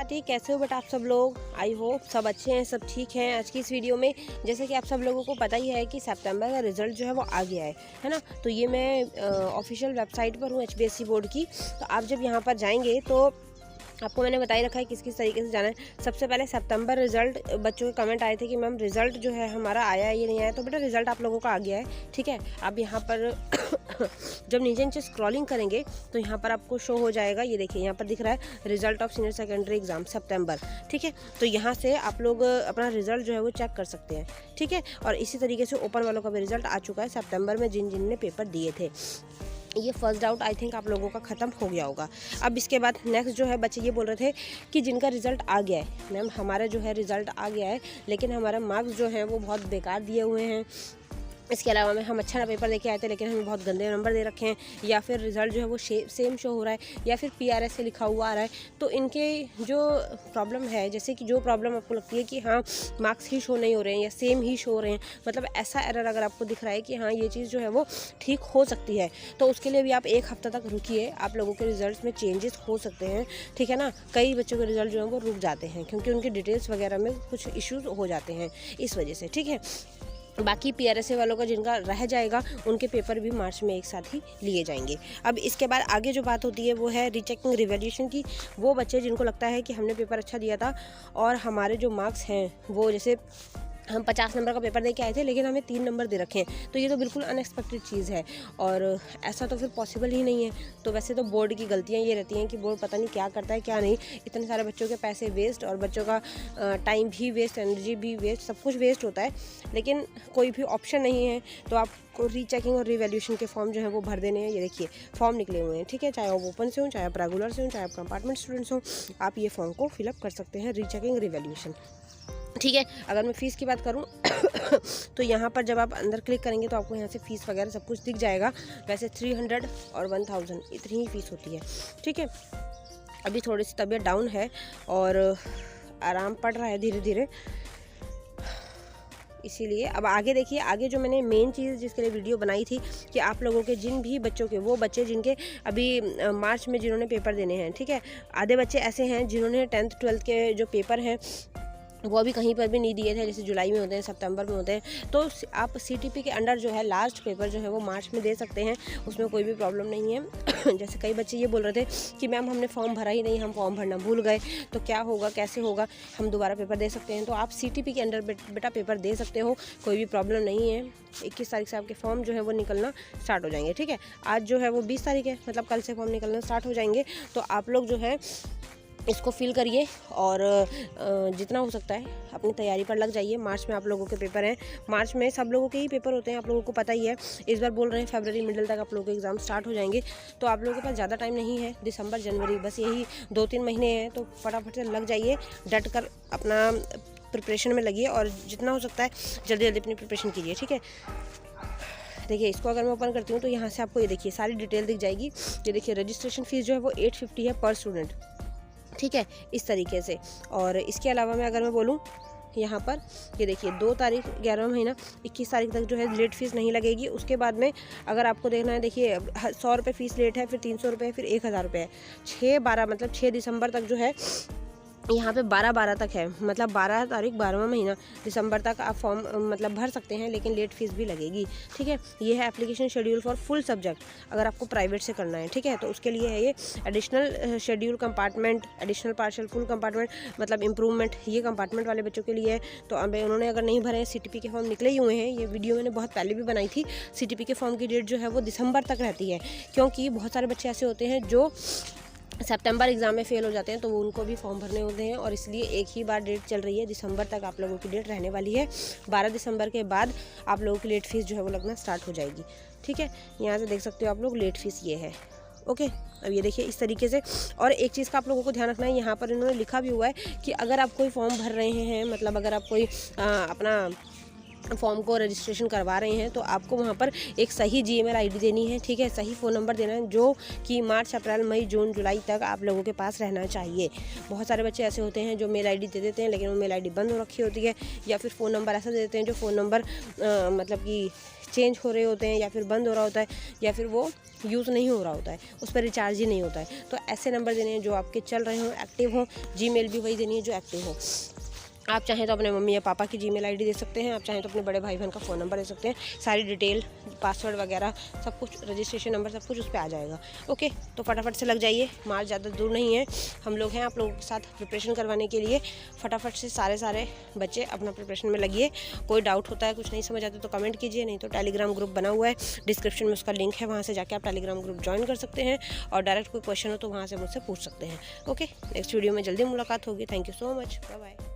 आती है। कैसे हो बेटा आप सब लोग? आई होप सब अच्छे हैं, सब ठीक हैं। आज की इस वीडियो में जैसे कि आप सब लोगों को पता ही है कि सितंबर का रिज़ल्ट जो है वो आ गया है ना। तो ये मैं ऑफिशियल वेबसाइट पर हूँ HBSC बोर्ड की। तो आप जब यहाँ पर जाएंगे तो आपको मैंने बता ही रखा है किस किस तरीके से जाना है। सबसे पहले सितंबर रिजल्ट, बच्चों के कमेंट आए थे कि मैम रिजल्ट जो है हमारा आया है ये नहीं आया। तो बेटा रिजल्ट आप लोगों का आ गया है, ठीक है। आप यहाँ पर जब नीचे नीचे स्क्रॉलिंग करेंगे तो यहाँ पर आपको शो हो जाएगा, ये देखिए यहाँ पर दिख रहा है result of senior secondary exam September, ठीक है। तो यहाँ से आप लोग अपना रिजल्ट जो है वो चेक कर सकते हैं, ठीक है। और इसी तरीके से ओपन वालों का भी रिजल्ट आ चुका है सितंबर में, जिन जिन ने पेपर दिए थे। ये फर्स्ट डाउट आई थिंक आप लोगों का ख़त्म हो गया होगा। अब इसके बाद नेक्स्ट जो है बच्चे ये बोल रहे थे कि जिनका रिज़ल्ट आ गया है, मैम हमारा जो है रिज़ल्ट आ गया है लेकिन हमारा मार्क्स जो है वो बहुत बेकार दिए हुए हैं। इसके अलावा में हम अच्छा पेपर देके आए थे लेकिन हमें बहुत गंदे नंबर दे रखे हैं, या फिर रिज़ल्ट जो है वो सेम शो हो रहा है, या फिर PRS से लिखा हुआ आ रहा है। तो इनके जो प्रॉब्लम है, जैसे कि जो प्रॉब्लम आपको लगती है कि हाँ मार्क्स ही शो नहीं हो रहे हैं या सेम ही शो हो रहे हैं, मतलब ऐसा एरर अगर आपको दिख रहा है कि हाँ ये चीज़ जो है वो ठीक हो सकती है, तो उसके लिए भी आप एक हफ्ता तक रुकिए। आप लोगों के रिजल्ट में चेंजेस हो सकते हैं, ठीक है ना। कई बच्चों के रिजल्ट जो है वो रुक जाते हैं क्योंकि उनकी डिटेल्स वगैरह में कुछ इश्यूज हो जाते हैं इस वजह से, ठीक है। बाकी PRSA वालों का जिनका रह जाएगा उनके पेपर भी मार्च में एक साथ ही लिए जाएंगे। अब इसके बाद आगे जो बात होती है वो है रीचेकिंग रिवैल्यूएशन की। वो बच्चे जिनको लगता है कि हमने पेपर अच्छा दिया था और हमारे जो मार्क्स हैं वो, जैसे हम 50 नंबर का पेपर दे के आए थे लेकिन हमें 3 नंबर दे रखे हैं, तो ये तो बिल्कुल अनएक्सपेक्टेड चीज़ है और ऐसा तो फिर पॉसिबल ही नहीं है। तो वैसे तो बोर्ड की गलतियाँ ये रहती हैं कि बोर्ड पता नहीं क्या करता है क्या नहीं, इतने सारे बच्चों के पैसे वेस्ट और बच्चों का टाइम भी वेस्ट, एनर्जी भी वेस्ट, सब कुछ वेस्ट होता है, लेकिन कोई भी ऑप्शन नहीं है। तो आपको रीचेकिंग और रिवैल्यूएशन के फॉर्म जो है वो भर देने हैं। ये देखिए फॉर्म निकले हुए हैं, ठीक है। चाहे आप ओपन से हो, चाहे आप रेगुलर से हो, चाहे आप कंपार्टमेंट स्टूडेंट्स हो, आप ये फॉर्म को फिलअप कर सकते हैं, रीचेकिंग रिवैल्यूएशन, ठीक है। अगर मैं फ़ीस की बात करूं तो यहाँ पर जब आप अंदर क्लिक करेंगे तो आपको यहाँ से फ़ीस वगैरह सब कुछ दिख जाएगा। वैसे 300 और 1000 इतनी ही फ़ीस होती है, ठीक है। अभी थोड़ी सी तबीयत डाउन है और आराम पड़ रहा है धीरे धीरे, इसीलिए। अब आगे देखिए, आगे जो मैंने मेन चीज़ जिसके लिए वीडियो बनाई थी कि आप लोगों के जिन भी बच्चों के, वो बच्चे जिनके अभी मार्च में जिन्होंने पेपर देने हैं, ठीक है। आधे बच्चे ऐसे हैं जिन्होंने 10th 12th के जो पेपर हैं वो अभी कहीं पर भी नहीं दिए थे, जैसे जुलाई में होते हैं, सितंबर में होते हैं। तो आप CTP के अंडर जो है लास्ट पेपर जो है वो मार्च में दे सकते हैं, उसमें कोई भी प्रॉब्लम नहीं है। जैसे कई बच्चे ये बोल रहे थे कि मैम हमने फॉर्म भरा ही नहीं, हम फॉर्म भरना भूल गए, तो क्या होगा, कैसे होगा, हम दोबारा पेपर दे सकते हैं। तो आप CTP के अंडर बेटा पेपर दे सकते हो, कोई भी प्रॉब्लम नहीं है। 21 तारीख से आपके फॉर्म जो है वो निकलना स्टार्ट हो जाएंगे, ठीक है। आज जो है वो 20 तारीख है, मतलब कल से फॉर्म निकलना स्टार्ट हो जाएंगे। तो आप लोग जो है इसको फिल करिए और जितना हो सकता है अपनी तैयारी पर लग जाइए। मार्च में आप लोगों के पेपर हैं, मार्च में सब लोगों के ही पेपर होते हैं, आप लोगों को पता ही है। इस बार बोल रहे हैं फरवरी मिडिल तक आप लोगों के एग्ज़ाम स्टार्ट हो जाएंगे, तो आप लोगों के पास ज़्यादा टाइम नहीं है। दिसंबर जनवरी बस यही 2-3 महीने हैं, तो फटाफट से लग जाइए, डट कर अपना प्रिपरेशन में लगिए और जितना हो सकता है जल्दी जल्दी अपनी प्रिपरेशन कीजिए, ठीक है। देखिए इसको अगर मैं ओपन करती हूँ तो यहाँ से आपको ये देखिए सारी डिटेल दिख जाएगी। ये देखिए रजिस्ट्रेशन फ़ीस जो है वो 850 है पर स्टूडेंट, ठीक है, इस तरीके से। और इसके अलावा मैं अगर मैं बोलूँ यहाँ पर ये देखिए 2 तारीख 11वां महीना 21 तारीख तक जो है लेट फ़ीस नहीं लगेगी। उसके बाद में अगर आपको देखना है, देखिए 100 रुपये फ़ीस लेट है, फिर 300 रुपये, फिर 1000 रुपये है। 6-12 मतलब 6 दिसंबर तक जो है यहाँ पे 12-12 तक है, मतलब 12 तारीख 12वां महीना दिसंबर तक आप फॉर्म मतलब भर सकते हैं, लेकिन लेट फीस भी लगेगी, ठीक है। ये है application schedule for full subject, अगर आपको प्राइवेट से करना है, ठीक है। तो उसके लिए है ये additional schedule compartment, additional partial full compartment, मतलब इम्प्रूवमेंट, ये कंपार्टमेंट वाले बच्चों के लिए है। तो अब उन्होंने अगर नहीं भरे हैं, CTP के फॉर्म निकले ही हुए हैं, ये वीडियो मैंने बहुत पहले भी बनाई थी। CTP के फॉर्म की डेट जो है वो दिसंबर तक रहती है, क्योंकि बहुत सारे बच्चे ऐसे होते हैं जो सितंबर एग्ज़ाम में फ़ेल हो जाते हैं, तो वो उनको भी फॉर्म भरने होते हैं, और इसलिए एक ही बार डेट चल रही है। दिसंबर तक आप लोगों की डेट रहने वाली है। 12 दिसंबर के बाद आप लोगों की लेट फ़ीस जो है वो लगना स्टार्ट हो जाएगी, ठीक है। यहाँ से देख सकते हो आप लोग लेट फ़ीस ये है, ओके। अब ये देखिए इस तरीके से। और एक चीज़ का आप लोगों को ध्यान रखना है, यहाँ पर इन्होंने लिखा भी हुआ है कि अगर आप कोई फॉर्म भर रहे हैं, मतलब अगर आप कोई अपना फॉर्म को रजिस्ट्रेशन करवा रहे हैं तो आपको वहाँ पर एक सही जीमेल आईडी देनी है, ठीक है, सही फ़ोन नंबर देना है जो कि मार्च, अप्रैल, मई, जून, जुलाई तक आप लोगों के पास रहना चाहिए। बहुत सारे बच्चे ऐसे होते हैं जो मेल आईडी दे देते हैं लेकिन वो मेल आईडी बंद हो रखी होती है, या फिर फ़ोन नंबर ऐसा दे देते हैं जो फ़ोन नंबर मतलब कि चेंज हो रहे होते हैं, या फिर बंद हो रहा होता है, या फिर वो यूज़ नहीं हो रहा होता है, उस पर रिचार्ज ही नहीं होता है। तो ऐसे नंबर देने हैं जो आपके चल रहे हों, एक्टिव हों। जीमेल भी वही देनी है जो एक्टिव हो। आप चाहें तो अपने मम्मी या पापा की जीमेल आईडी दे सकते हैं, आप चाहें तो अपने बड़े भाई बहन का फ़ोन नंबर दे सकते हैं। सारी डिटेल, पासवर्ड वगैरह सब कुछ, रजिस्ट्रेशन नंबर सब कुछ उस पर आ जाएगा। ओके, तो फटाफट से लग जाइए, मार्च ज़्यादा दूर नहीं है, हम लोग हैं आप लोगों के साथ प्रिपरेशन करवाने के लिए। फटाफट से सारे बच्चे अपना प्रिपरेशन में लगिए। कोई डाउट होता है, कुछ नहीं समझ आता तो कमेंट कीजिए, नहीं तो टेलीग्राम ग्रुप बना हुआ है, डिस्क्रिप्शन में उसका लिंक है, वहाँ से जाके आप टेलीग्राम ग्रुप ज्वाइन कर सकते हैं और डायरेक्ट कोई क्वेश्चन हो तो वहाँ से मुझसे पूछ सकते हैं। ओके, नेक्स्ट वीडियो में जल्दी मुलाकात होगी। Thank you so much, bye bye.